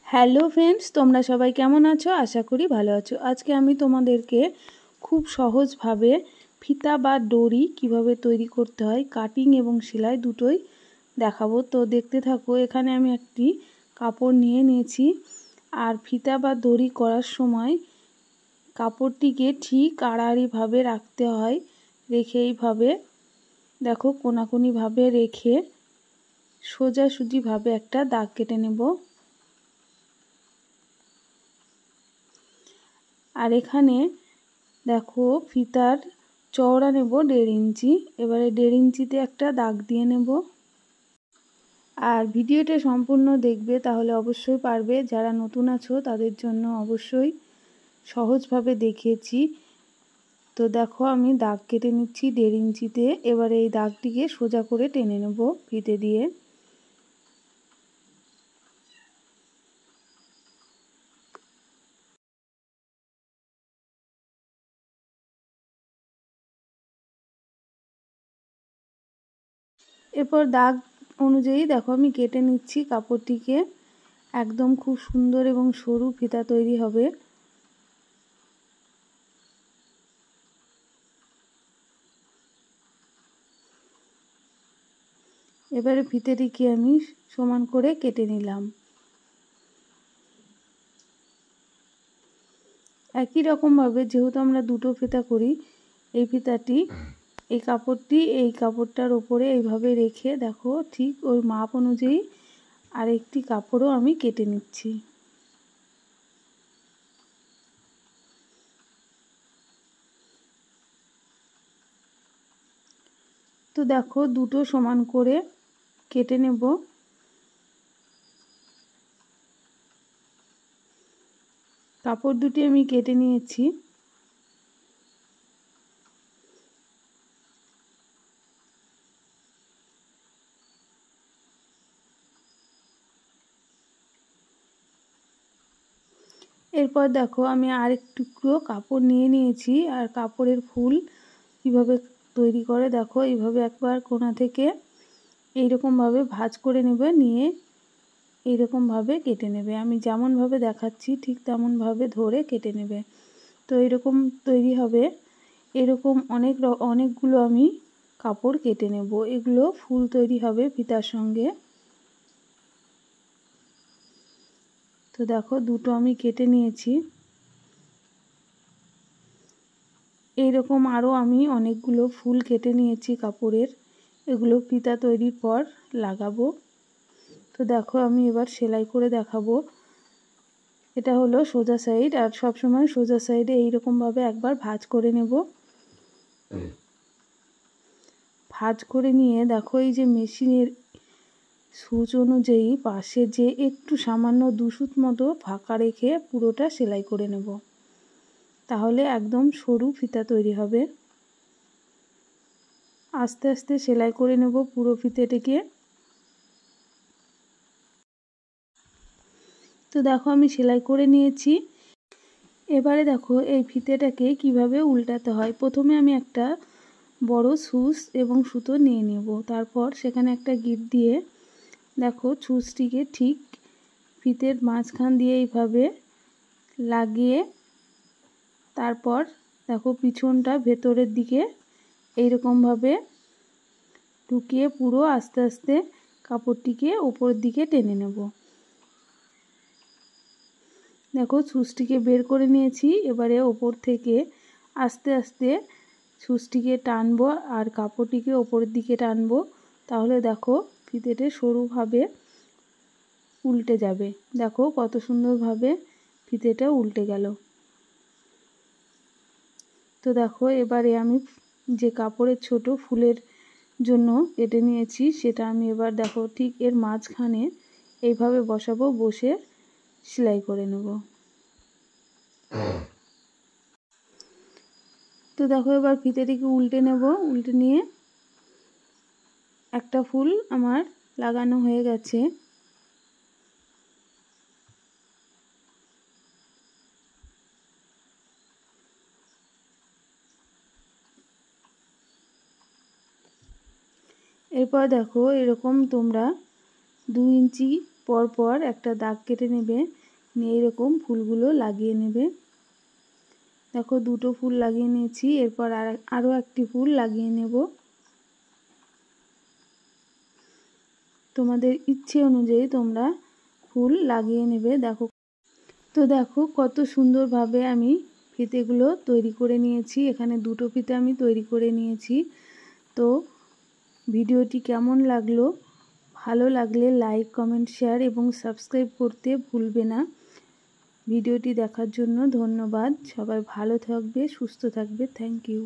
Hello friends, তোমরা সবাই কেমন আছো? আশা করি ভালো আছো। আজকে আমি তোমাদেরকে খুব সহজভাবে ফিতা বা দড়ি কিভাবে তৈরি করতে হয়, কাটিং এবং সেলাই দুটোই দেখাবো। তো দেখতে থাকো। এখানে আমি একটি কাপড় নিয়ে নিয়েছি। আর ফিতা বা দড়ি করার সময় কাপড়টিকে ঠিক আড়াআড়িভাবে রাখতে হয়। রেখে এইভাবে দেখো কোনাকুনিভাবে রেখে সোজাসুজিভাবে একটা দাগ কেটে নেব। আর এখানে দেখো ফিতার চওড়া নেব 1.5 ইঞ্চি। এবারে 1.5 ইঞ্চিতে একটা দাগ দিয়ে নেব। আর ভিডিওটা সম্পূর্ণ দেখবে, তাহলে অবশ্যই পারবে। যারা নতুন আছো তাদের জন্য অবশ্যই সহজভাবে দেখিয়েছি। তো দেখো আমি দাগ কেটে নিচ্ছি 1.5 ইঞ্চিতে। এবারে এই দাগটিকে সোজা করে টেনে নেব ফিতে দিয়ে। এরপর দাগ অনুযায়ী দেখো আমি কেটে নিচ্ছি কাপড়টিকে। একদম খুব সুন্দর এবং সরু ফিতা তৈরি হবে। এবারে ফিতেটিকে আমি সমান করে কেটে নিলাম। একই রকমভাবে যেহেতু আমরা দুটো ফিতা করি, এই ফিতাটি এই কাপড়টার ওপরে এইভাবে রেখে দেখো ঠিক ওই মাপ অনুযায়ী আরেকটি কাপড়ও আমি কেটে নিচ্ছি। তো দেখো দুটো সমান করে কেটে নেব। কাপড় দুটি আমি কেটে নিয়েছি। এরপর দেখো আমি আরেক টুকরো কাপড় নিয়ে নিয়েছি। আর কাপড়ের ফুল কিভাবে তৈরি করে দেখো, এইভাবে একবার কোণা থেকে এইরকমভাবে ভাঁজ করে নেবে, নিয়ে এইরকমভাবে কেটে নেবে। আমি যেমনভাবে দেখাচ্ছি ঠিক তেমনভাবে ধরে কেটে নেবে। তো এরকম তৈরি হবে। এরকম অনেকগুলো আমি কাপড় কেটে নেব। এগুলো ফুল তৈরি হবে ফিতার সঙ্গে। তো দেখো দুটো আমি কেটে নিয়েছি। এইরকম আরও আমি অনেকগুলো ফুল কেটে নিয়েছি কাপড়ের। এগুলো ফিতা তৈরির পর লাগাবো। তো দেখো আমি এবার সেলাই করে দেখাবো। এটা হলো সোজা সাইড। আর সবসময় সোজা সাইডে এইরকমভাবে একবার ভাঁজ করে নেব। ভাঁজ করে নিয়ে দেখো এই যে মেশিনের সুচ অনুযায়ী পাশে যে একটু সামান্য 2 সুত মতো ফাঁকা রেখে পুরোটা সেলাই করে নেব। তাহলে একদম সরু ফিতা তৈরি হবে। আস্তে আস্তে সেলাই করে নেব পুরো ফিতেটিকে। তো দেখো আমি সেলাই করে নিয়েছি। এবারে দেখো এই ফিতেটাকে কিভাবে উল্টাতে হয়। প্রথমে আমি একটা বড় সুচ এবং সুতো নিয়ে নেব। তারপর সেখানে একটা গিট দিয়ে দেখো সুচটিকে ঠিক ফিতের মাঝখান দিয়ে এইভাবে লাগিয়ে, তারপর দেখো পিছনটা ভেতরের দিকে এইরকমভাবে ঢুকিয়ে পুরো আস্তে আস্তে কাপড়টিকে ওপরের দিকে টেনে নেব। দেখো সুচটিকে বের করে নিয়েছি। এবারে ওপর থেকে আস্তে আস্তে সুচটিকে টানবো আর কাপড়টিকে ওপরের দিকে টানবো। তাহলে দেখো ফিতেটা সরুভাবে উল্টে যাবে। দেখো কত সুন্দরভাবে ফিতেটা উল্টে গেল। তো দেখো এবারে আমি যে কাপড়ের ছোট ফুলের জন্য কেটে নিয়েছি, সেটা আমি এবার দেখো ঠিক এর মাঝখানে এইভাবে বসাবো, বসে সেলাই করে নেব। তো দেখো এবার ফিতেটিকে উল্টে নেব। উল্টে নিয়ে একটা ফুল আমার লাগানো হয়ে গেছে। এরপর দেখো এরকম তোমরা 2 ইঞ্চি পরপর একটা দাগ কেটে নেবে, নিয়ে এরকম ফুলগুলো লাগিয়ে নেবে। দেখো দুটো ফুল লাগিয়ে নিয়েছি, এরপর আরও একটি ফুল লাগিয়ে নেব। তোমাদের ইচ্ছে অনুযায়ী তোমরা ফুল লাগিয়ে নেবে। দেখো কত সুন্দরভাবে আমি ফিতেগুলো তৈরি করে নিয়েছি। এখানে দুটো ফিতে আমি তৈরি করে নিয়েছি। তো ভিডিওটি কেমন লাগলো, ভালো লাগলে লাইক, কমেন্ট, শেয়ার এবং সাবস্ক্রাইব করতে ভুলবে না। ভিডিওটি দেখার জন্য ধন্যবাদ। সবাই ভালো থাকবে, সুস্থ থাকবে। Thank you.